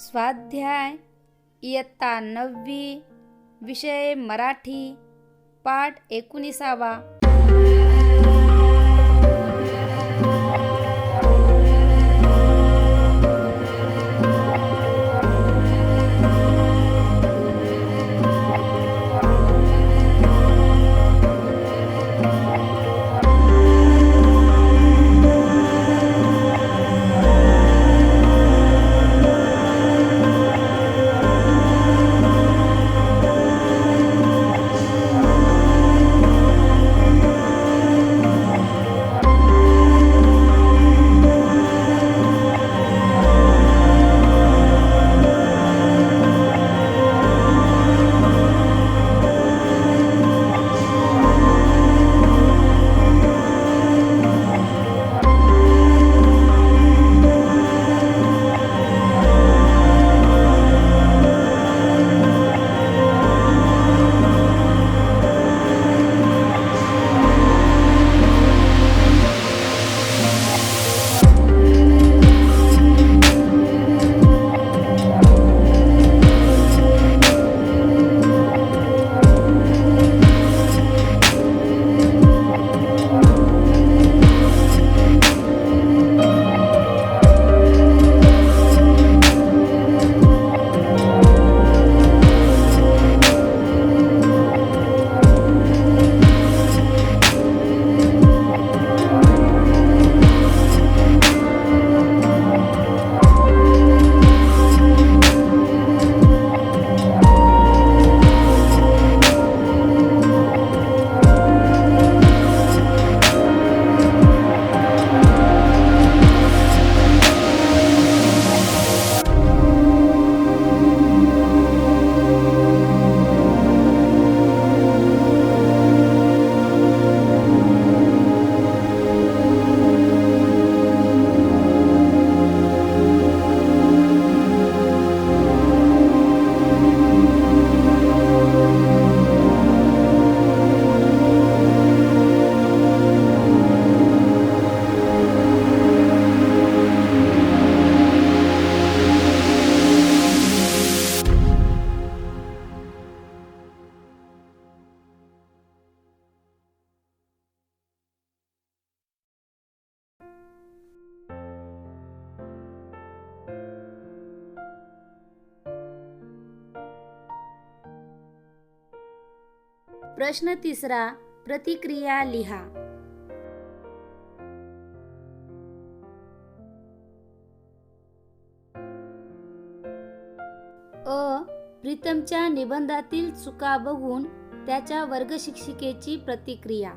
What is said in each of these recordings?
स्वाध्याय इयत्ता 9वी, विषय मराठी, पाठ 19वा. प्रश्न 3. प्रतिक्रिया लिहा. प्रीतमच्या निबंधातील चुका बघून त्याच्या वर्गशिक्षिकेची प्रतिक्रिया.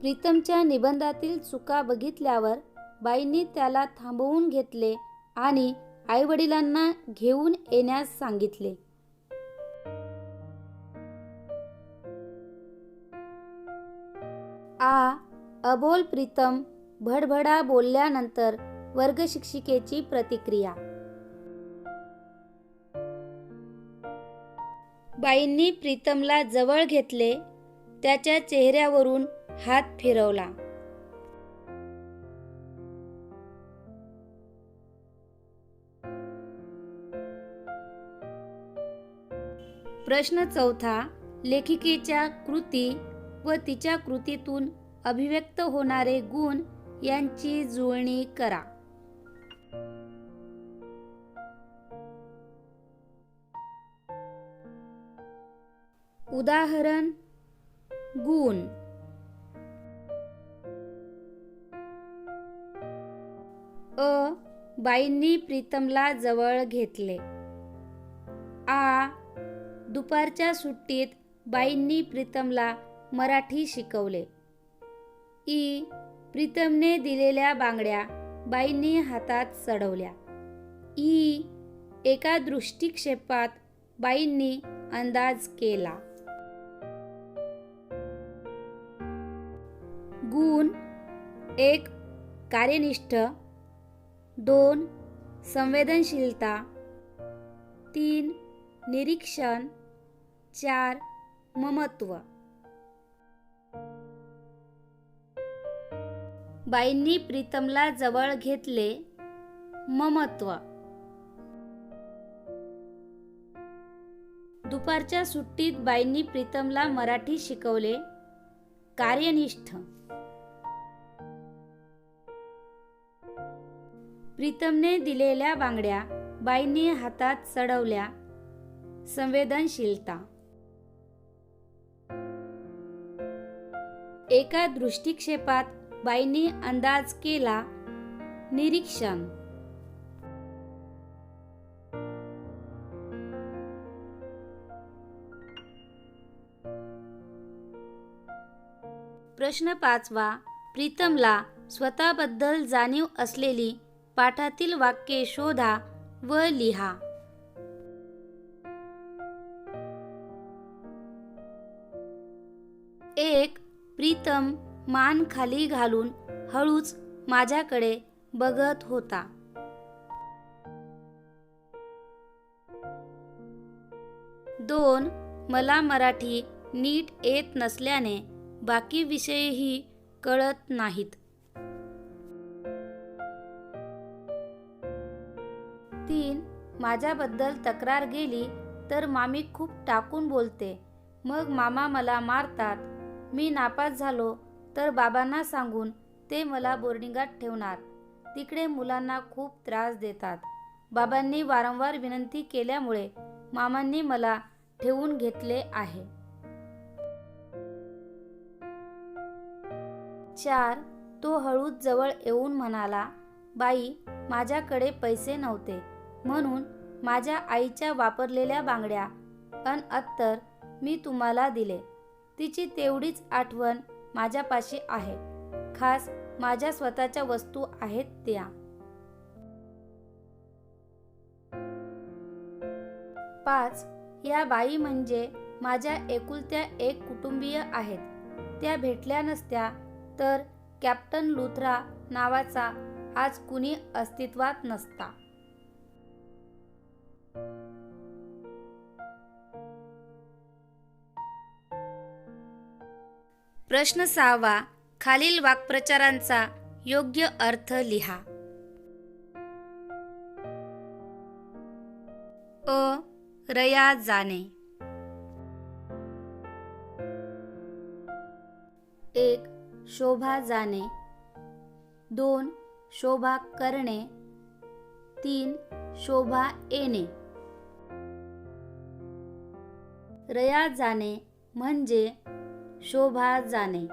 प्रीतमच्या निबंधातील चुका बघितल्यावर बाईंनी त्याला थांबवून घेतले आणि आईवडिलांना घेऊन येण्यास सांगितले. अबोल प्रीतम भडभडा बोलल्यानंतर वर्गशिक्षिकेची प्रतिक्रिया. बाईंनी प्रीतमला जवळ घेतले, त्याच्या चेहऱ्यावरून हात फिरवला. प्रश्न 4. लेखिकेच्या कृती व तिच्या कृतीतून अभिव्यक्त होणारे गुण यांची जुळणी करा. उदाहरण. गुण. बाईंनी प्रीतमला जवळ घेतले. दुपारच्या सुट्टीत बाईंनी प्रीतमला मराठी शिकवले. प्रीतमने दिलेल्या बांगड्या बाईंनी हातात चढवल्या. एका दृष्टिक्षेपात बाईंनी अंदाज केला. गुण. 1. कार्यनिष्ठ. 2. संवेदनशीलता. 3. निरीक्षण. 4. ममत्व. बाईंनी प्रीतमला जवळ घेतले. ममत्व. दुपारच्या सुट्टीत बाईंनी प्रीतमला मराठी शिकवले. कार्यनिष्ठ. प्रीतमने दिलेल्या बांगड्या बाईंनी हातात चढवल्या. संवेदनशीलता. एका दृष्टिक्षेपात बाईंनी अंदाज केला. निरीक्षण. प्रश्न 5वा. प्रीतमला स्वतःबद्दल जाणीव असलेली पाठातील वाक्ये शोधा व लिहा. 1. प्रीतम मान खाली घालून हळूच माझ्याकडे बघत होता. 2. मला मराठी नीट येत नसल्याने बाकी विषयही कळत नाहीत. 3. माझ्याबद्दल तक्रार गेली तर मामी खूप टाकून बोलते. मग मामा मला मारतात. मी नापास झालो तर बाबांना सांगून ते मला बोर्डिंगात ठेवणार. तिकडे मुलांना खूप त्रास देतात. बाबांनी वारंवार विनंती केल्यामुळे मामांनी मला ठेवून घेतले आहे. 4. तो हळूच जवळ येऊन म्हणाला, बाई, माझ्याकडे पैसे नव्हते म्हणून माझ्या आईच्या वापरलेल्या बांगड्या अन अत्तर मी तुम्हाला दिले. तिची तेवढीच आठवण माझ्यापाशी आहे. खास माझ्या स्वतःच्या वस्तू आहेत त्या. 5. या बाई म्हणजे माझ्या एकुलत्या एक कुटुंबीय आहेत. त्या भेटल्या नसत्या तर कॅप्टन लुथरा नावाचा आज कुणी अस्तित्वात नसता. प्रश्न 6वा. खालील वाक्प्रचारांचा योग्य अर्थ लिहा. अ. रया जाणे. 1. शोभा जाणे. 2. शोभा करणे. 3. शोभा येणे. रया जाणे म्हणजे शोभा जाणे.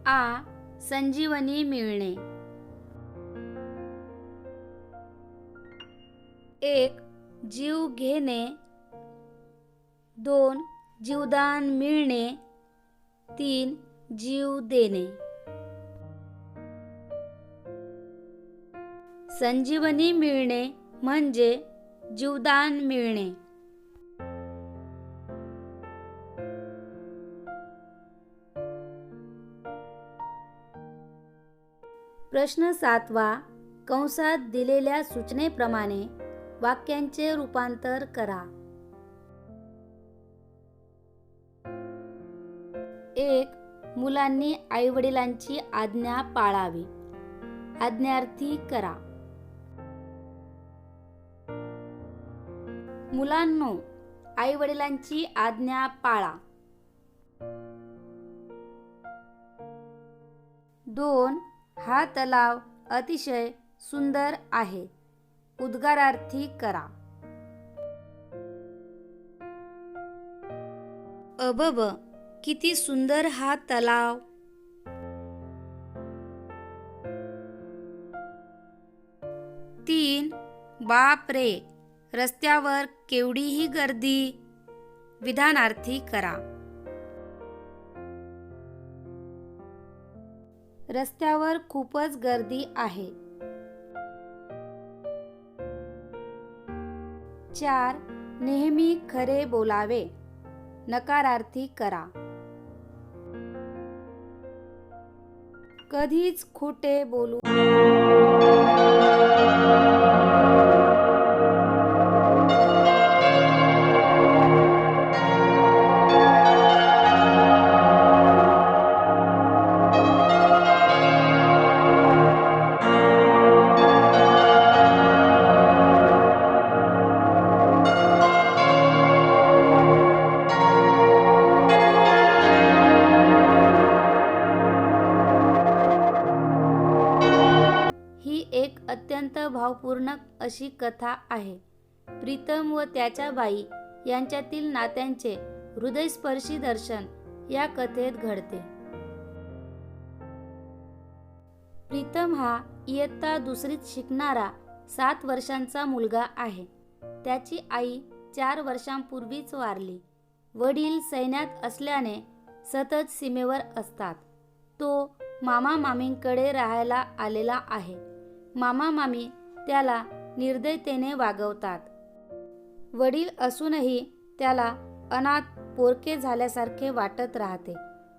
आ. संजीवनी मिळणे. 1. जीव घेणे. 2. जीवदान मिळणे. 3. जीव देणे. संजीवनी मिळणे म्हणजे जीवदान मिळणे. प्रश्न 7वा. कंसात दिलेल्या सूचनेप्रमाणे वाक्यांचे रूपांतर करा. 1. मुलांनी आईवडिलांची आज्ञा पाळावी. आज्ञार्थी करा. मुलांनो, आईवडिलांची आज्ञा पाळा. 2. हा तलाव अतिशय सुंदर आहे. उद्गारार्थी करा. अबब, किती सुंदर हा तलाव. 3. बाप रे, रस्त्यावर केवढीही गर्दी. विधानार्थी करा. रस्त्यावर खूपच गर्दी आहे. 4. नेहमी खरे बोलावे. नकारार्थी करा. कधीच खोटे बोलू भावपूर्ण अशी कथा आहे. प्रीतम व त्याच्या बाई यांच्यातील नात्यांचे हृदयस्पर्शी दर्शन या कथेत घडते. प्रीतम हा इयत्ता दुसरीत शिकणारा 7 वर्षांचा मुलगा आहे. त्याची आई 4 वर्षांपूर्वीच वारली. वडील सैन्यात असल्याने सतत सीमेवर असतात. तो मामा मामींकडे राहायला आलेला आहे. मामा मामी त्याला निर्दयतेने वागवतात. वडील असूनही त्याला अनाथ पोरके झाल्यासारखे वाटत राहते.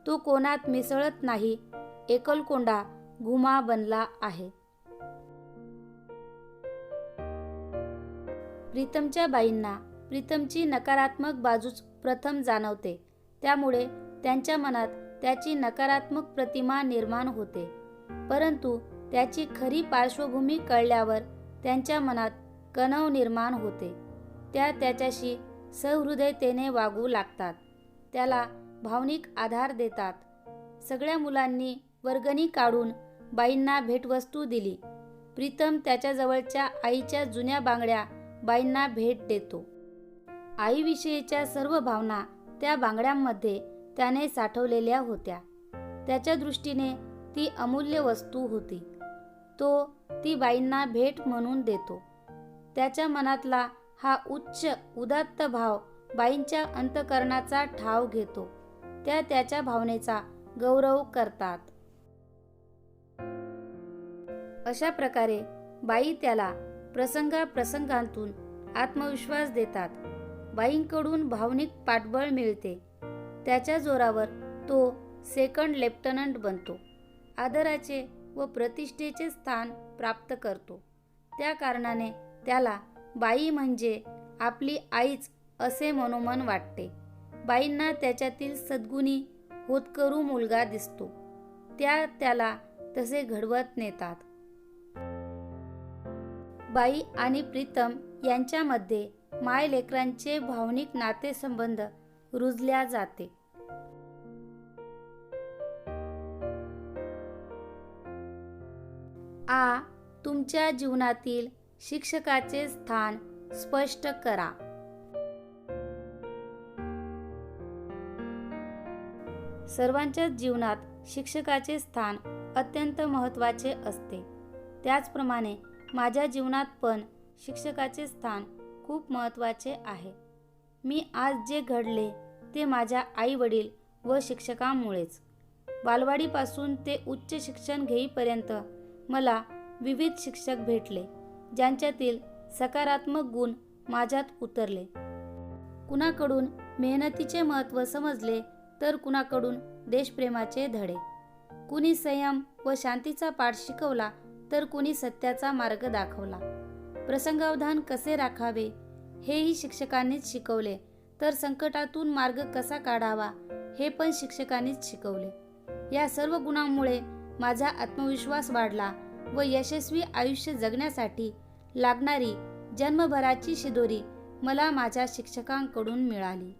तो कोणात मिसळत नाही, एकलकोंडा घुमा बनला आहे. प्रीतमच्या बाईंना प्रीतमची नकारात्मक बाजूच प्रथम जाणवते. त्यामुळे त्यांच्या मनात त्याची नकारात्मक प्रतिमा निर्माण होते. परंतु त्याची खरी पार्श्वभूमी कळल्यावर त्यांच्या मनात कणव निर्माण होते. त्या त्याच्याशी सहृदयतेने वागू लागतात. त्याला भावनिक आधार देतात. सगळ्या मुलांनी वर्गणी काढून बाईंना भेटवस्तू दिली. प्रीतम त्याच्याजवळच्या आईच्या जुन्या बांगड्या बाईंना भेट देतो. आईविषयीच्या सर्व भावना त्या बांगड्यांमध्ये त्याने साठवलेल्या होत्या. त्याच्या दृष्टीने ती अमूल्य वस्तू होती. तो ती बाईंना भेट म्हणून देतो. त्याच्या मनातला हा उच्च उदात्त भाव बाईंच्या अंतःकरणाचा ठाव घेतो. त्या त्याच्या भावनेचा गौरव करतात. अशा प्रकारे बाई त्याला प्रसंगाप्रसंगांतून आत्मविश्वास देतात. बाईंकडून भावनिक पाठबळ मिळते. त्याच्या जोरावर तो सेकंड लेफ्टनंट बनतो. आदराचे व प्रतिष्ठेचे स्थान प्राप्त करतो. त्या कारणाने त्याला बाई म्हणजे आपली आईच असे मनोमन वाटते. बाईंना त्याच्यातील सद्गुणी होतकरू मुलगा दिसतो. त्या त्याला तसे घडवत नेतात. बाई आणि प्रीतम यांच्यामध्ये मायलेकरांचे भावनिक नातेसंबंध रुजल्या जाते. तुमच्या जीवनातील शिक्षकाचे स्थान स्पष्ट करा. सर्वांच्याच जीवनात शिक्षकाचे स्थान अत्यंत महत्त्वाचे असते. त्याचप्रमाणे माझ्या जीवनात पण शिक्षकाचे स्थान खूप महत्त्वाचे आहे. मी आज जे घडले ते माझ्या आई-वडील व शिक्षकांमुळेच. बालवाडीपासून ते उच्च शिक्षण घेईपर्यंत मला विविध शिक्षक भेटले, ज्यांच्यातील सकारात्मक गुण माझ्यात उतरले. कुणाकडून मेहनतीचे महत्त्व समजले तर कुणाकडून देशप्रेमाचे धडे. कुणी संयम व शांतीचा पाठ शिकवला तर कुणी सत्याचा मार्ग दाखवला. प्रसंगावधान कसे राखावे हेही शिक्षकांनीच शिकवले, तर संकटातून मार्ग कसा काढावा हे पण शिक्षकांनीच शिकवले. या सर्व गुणांमुळे माझा आत्मविश्वास वाढला व यशस्वी आयुष्य जगण्यासाठी लागणारी जन्मभराची शिदोरी मला माझ्या शिक्षकांकडून मिळाली.